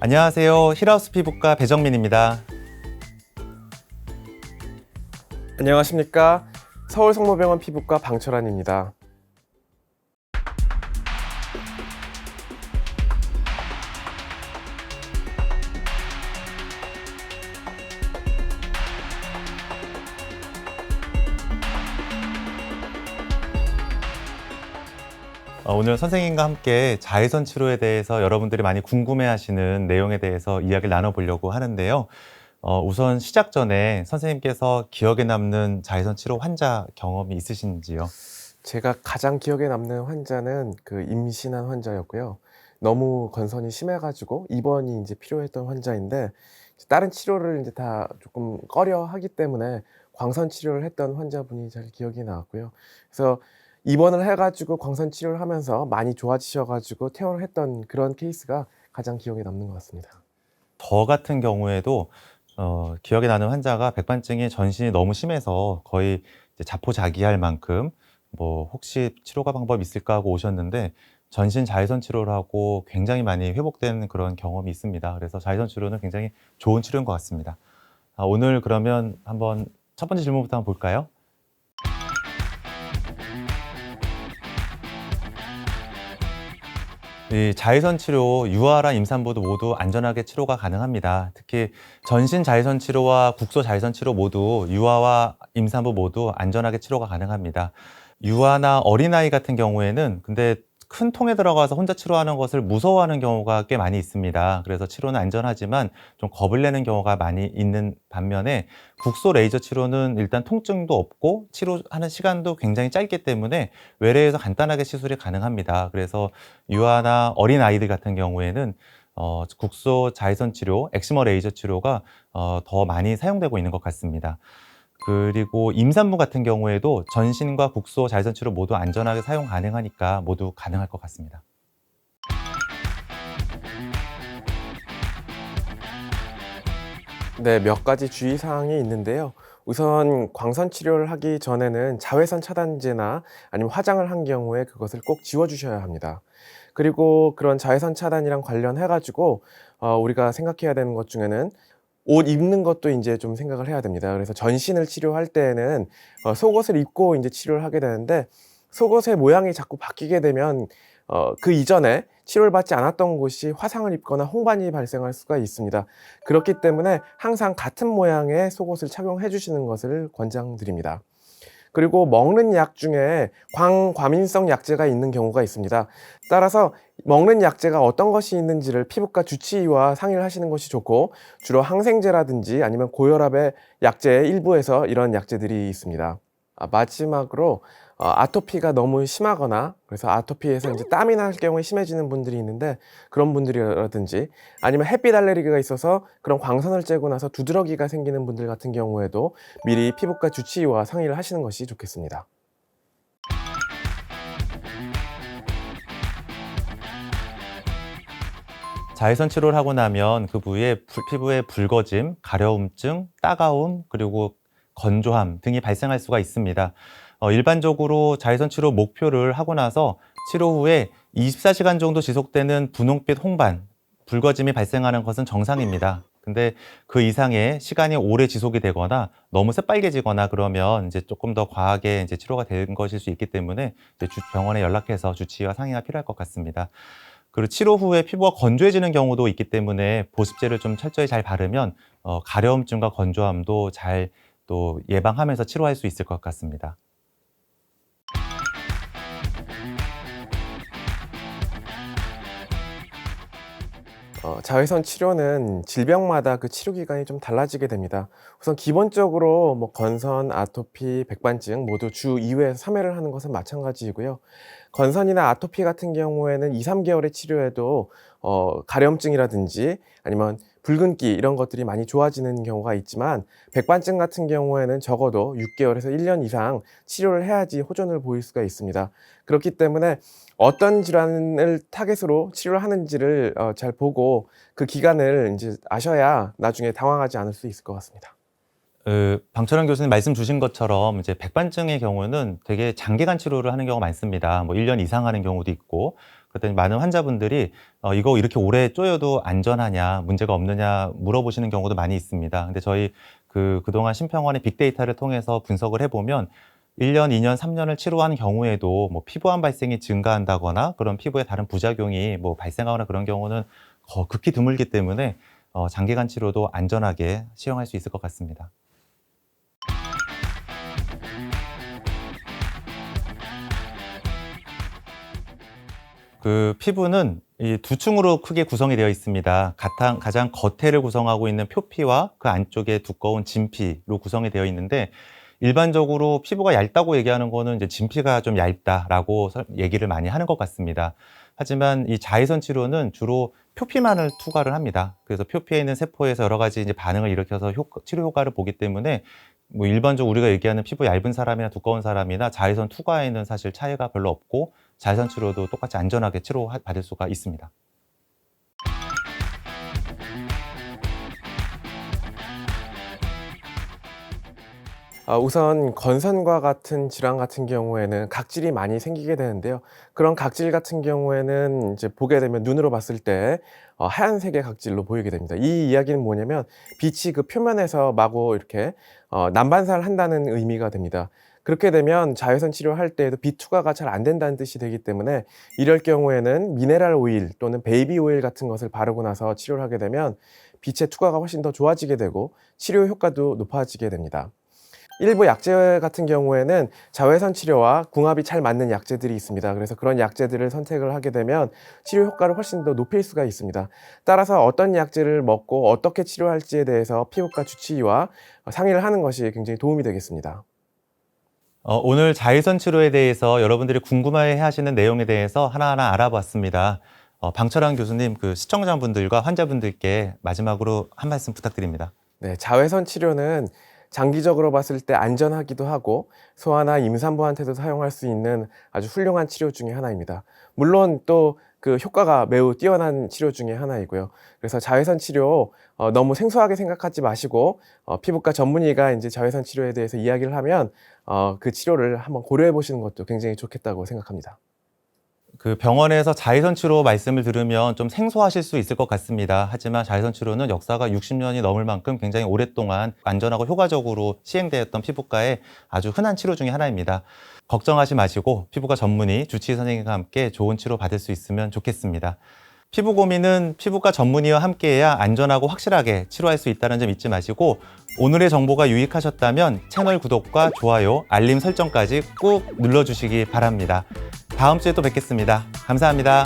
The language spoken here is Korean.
안녕하세요. 힐하우스 피부과 배정민입니다. 안녕하십니까. 서울성모병원 피부과 방철환입니다. 오늘 선생님과 함께 자외선 치료에 대해서 여러분들이 많이 궁금해하시는 내용에 대해서 이야기를 나눠보려고 하는데요. 우선 시작 전에 선생님께서 기억에 남는 자외선 치료 환자 경험이 있으신지요? 제가 가장 기억에 남는 환자는 임신한 환자였고요. 너무 건선이 심해가지고 입원이 이제 필요했던 환자인데, 다른 치료를 이제 다 조금 꺼려 하기 때문에 광선 치료를 했던 환자분이 잘 기억이 나왔고요. 그래서 입원을 해가지고 광선 치료를 하면서 많이 좋아지셔가지고 퇴원을 했던 그런 케이스가 가장 기억에 남는 것 같습니다. 저 같은 경우에도 기억에 나는 환자가 백반증이 전신이 너무 심해서 거의 이제 자포자기할 만큼 혹시 치료가 방법이 있을까 하고 오셨는데 전신 자외선 치료를 하고 굉장히 많이 회복된 그런 경험이 있습니다. 그래서 자외선 치료는 굉장히 좋은 치료인 것 같습니다. 오늘 그러면 한번 첫 번째 질문부터 한번 볼까요? 이 자외선 치료, 유아랑 임산부도 모두 안전하게 치료가 가능합니다. 특히 전신 자외선 치료와 국소 자외선 치료 모두 유아와 임산부 모두 안전하게 치료가 가능합니다. 유아나 어린아이 같은 경우에는 근데 큰 통에 들어가서 혼자 치료하는 것을 무서워하는 경우가 꽤 많이 있습니다. 그래서 치료는 안전하지만 좀 겁을 내는 경우가 많이 있는 반면에 국소 레이저 치료는 일단 통증도 없고 치료하는 시간도 굉장히 짧기 때문에 외래에서 간단하게 시술이 가능합니다. 그래서 유아나 어린아이들 같은 경우에는 국소 자외선 치료, 엑시머 레이저 치료가 더 많이 사용되고 있는 것 같습니다. 그리고 임산부 같은 경우에도 전신과 국소 자외선 치료 모두 안전하게 사용 가능하니까 모두 가능할 것 같습니다. 네, 몇 가지 주의사항이 있는데요. 우선 광선 치료를 하기 전에는 자외선 차단제나 아니면 화장을 한 경우에 그것을 꼭 지워주셔야 합니다. 그리고 그런 자외선 차단이랑 관련해가지고 우리가 생각해야 되는 것 중에는 옷 입는 것도 이제 좀 생각을 해야 됩니다. 그래서 전신을 치료할 때에는 속옷을 입고 이제 치료를 하게 되는데, 속옷의 모양이 자꾸 바뀌게 되면 그 이전에 치료를 받지 않았던 곳이 화상을 입거나 홍반이 발생할 수가 있습니다. 그렇기 때문에 항상 같은 모양의 속옷을 착용해 주시는 것을 권장드립니다. 그리고 먹는 약 중에 광과민성 약제가 있는 경우가 있습니다. 따라서 먹는 약제가 어떤 것이 있는지를 피부과 주치의와 상의를 하시는 것이 좋고, 주로 항생제라든지 아니면 고혈압의 약제의 일부에서 이런 약제들이 있습니다. 마지막으로 아토피가 너무 심하거나, 그래서 아토피에서 이제 땀이 날 경우에 심해지는 분들이 있는데, 그런 분들이라든지 아니면 햇빛 알레르기가 있어서 그런 광선을 쬐고 나서 두드러기가 생기는 분들 같은 경우에도 미리 피부과 주치의와 상의를 하시는 것이 좋겠습니다. 자외선 치료를 하고 나면 그 부위에 피부에 붉어짐, 가려움증, 따가움, 그리고 건조함 등이 발생할 수가 있습니다. 일반적으로 자외선 치료 목표를 하고 나서 치료 후에 24시간 정도 지속되는 분홍빛 홍반, 붉어짐이 발생하는 것은 정상입니다. 근데 그 이상의 시간이 오래 지속이 되거나 너무 새빨개지거나 그러면 이제 조금 더 과하게 이제 치료가 된 것일 수 있기 때문에 이제 병원에 연락해서 주치의와 상의가 필요할 것 같습니다. 그리고 치료 후에 피부가 건조해지는 경우도 있기 때문에 보습제를 좀 철저히 잘 바르면 가려움증과 건조함도 잘 또 예방하면서 치료할 수 있을 것 같습니다. 자외선 치료는 질병마다 그 치료 기간이 좀 달라지게 됩니다. 우선 기본적으로 건선, 아토피, 백반증 모두 주 2회에서 3회를 하는 것은 마찬가지이고요. 건선이나 아토피 같은 경우에는 2~3개월의 치료에도 가려움증이라든지 아니면 붉은기 이런 것들이 많이 좋아지는 경우가 있지만, 백반증 같은 경우에는 적어도 6개월에서 1년 이상 치료를 해야지 호전을 보일 수가 있습니다. 그렇기 때문에 어떤 질환을 타겟으로 치료를 하는지를 잘 보고 그 기간을 이제 아셔야 나중에 당황하지 않을 수 있을 것 같습니다. 방철환 교수님 말씀 주신 것처럼 이제 백반증의 경우는 되게 장기간 치료를 하는 경우가 많습니다. 뭐 1년 이상 하는 경우도 있고, 그랬더니 많은 환자분들이 이거 이렇게 오래 쪼여도 안전하냐, 문제가 없느냐 물어보시는 경우도 많이 있습니다. 근데 저희 그동안 심평원의 빅데이터를 통해서 분석을 해보면 1년, 2년, 3년을 치료한 경우에도 뭐 피부암 발생이 증가한다거나 그런 피부에 다른 부작용이 뭐 발생하거나 그런 경우는 극히 드물기 때문에 장기간 치료도 안전하게 시행할 수 있을 것 같습니다. 피부는 이 두 층으로 크게 구성이 되어 있습니다. 가장 겉에를 구성하고 있는 표피와 그 안쪽에 두꺼운 진피로 구성이 되어 있는데, 일반적으로 피부가 얇다고 얘기하는 거는 이제 진피가 좀 얇다라고 얘기를 많이 하는 것 같습니다. 하지만 이 자외선 치료는 주로 표피만을 투과를 합니다. 그래서 표피에 있는 세포에서 여러 가지 이제 반응을 일으켜서 치료 효과를 보기 때문에 뭐 일반적으로 우리가 얘기하는 피부 얇은 사람이나 두꺼운 사람이나 자외선 투과에는 사실 차이가 별로 없고, 자외선 치료도 똑같이 안전하게 치료받을 수가 있습니다. 우선 건선과 같은 질환 같은 경우에는 각질이 많이 생기게 되는데요. 그런 각질 같은 경우에는 이제 보게 되면 눈으로 봤을 때 하얀색의 각질로 보이게 됩니다. 이 이야기는 뭐냐면 빛이 그 표면에서 마구 이렇게 난반사를 한다는 의미가 됩니다. 그렇게 되면 자외선 치료할 때에도 빛 투과가 잘 안 된다는 뜻이 되기 때문에, 이럴 경우에는 미네랄 오일 또는 베이비 오일 같은 것을 바르고 나서 치료를 하게 되면 빛의 투과가 훨씬 더 좋아지게 되고 치료 효과도 높아지게 됩니다. 일부 약제 같은 경우에는 자외선 치료와 궁합이 잘 맞는 약제들이 있습니다. 그래서 그런 약제들을 선택을 하게 되면 치료 효과를 훨씬 더 높일 수가 있습니다. 따라서 어떤 약제를 먹고 어떻게 치료할지에 대해서 피부과 주치의와 상의를 하는 것이 굉장히 도움이 되겠습니다. 오늘 자외선 치료에 대해서 여러분들이 궁금해 하시는 내용에 대해서 하나하나 알아봤습니다. 방철환 교수님, 시청자분들과 환자분들께 마지막으로 한 말씀 부탁드립니다. 네, 자외선 치료는 장기적으로 봤을 때 안전하기도 하고 소아나 임산부한테도 사용할 수 있는 아주 훌륭한 치료 중에 하나입니다. 물론 또 그 효과가 매우 뛰어난 치료 중에 하나이고요. 그래서 자외선 치료 너무 생소하게 생각하지 마시고 피부과 전문의가 이제 자외선 치료에 대해서 이야기를 하면 그 치료를 한번 고려해 보시는 것도 굉장히 좋겠다고 생각합니다. 병원에서 자외선 치료 말씀을 들으면 좀 생소하실 수 있을 것 같습니다. 하지만 자외선 치료는 역사가 60년이 넘을 만큼 굉장히 오랫동안 안전하고 효과적으로 시행되었던 피부과의 아주 흔한 치료 중에 하나입니다. 걱정하지 마시고 피부과 전문의, 주치의 선생님과 함께 좋은 치료 받을 수 있으면 좋겠습니다. 피부 고민은 피부과 전문의와 함께해야 안전하고 확실하게 치료할 수 있다는 점 잊지 마시고, 오늘의 정보가 유익하셨다면 채널 구독과 좋아요, 알림 설정까지 꾹 눌러주시기 바랍니다. 다음 주에 또 뵙겠습니다. 감사합니다.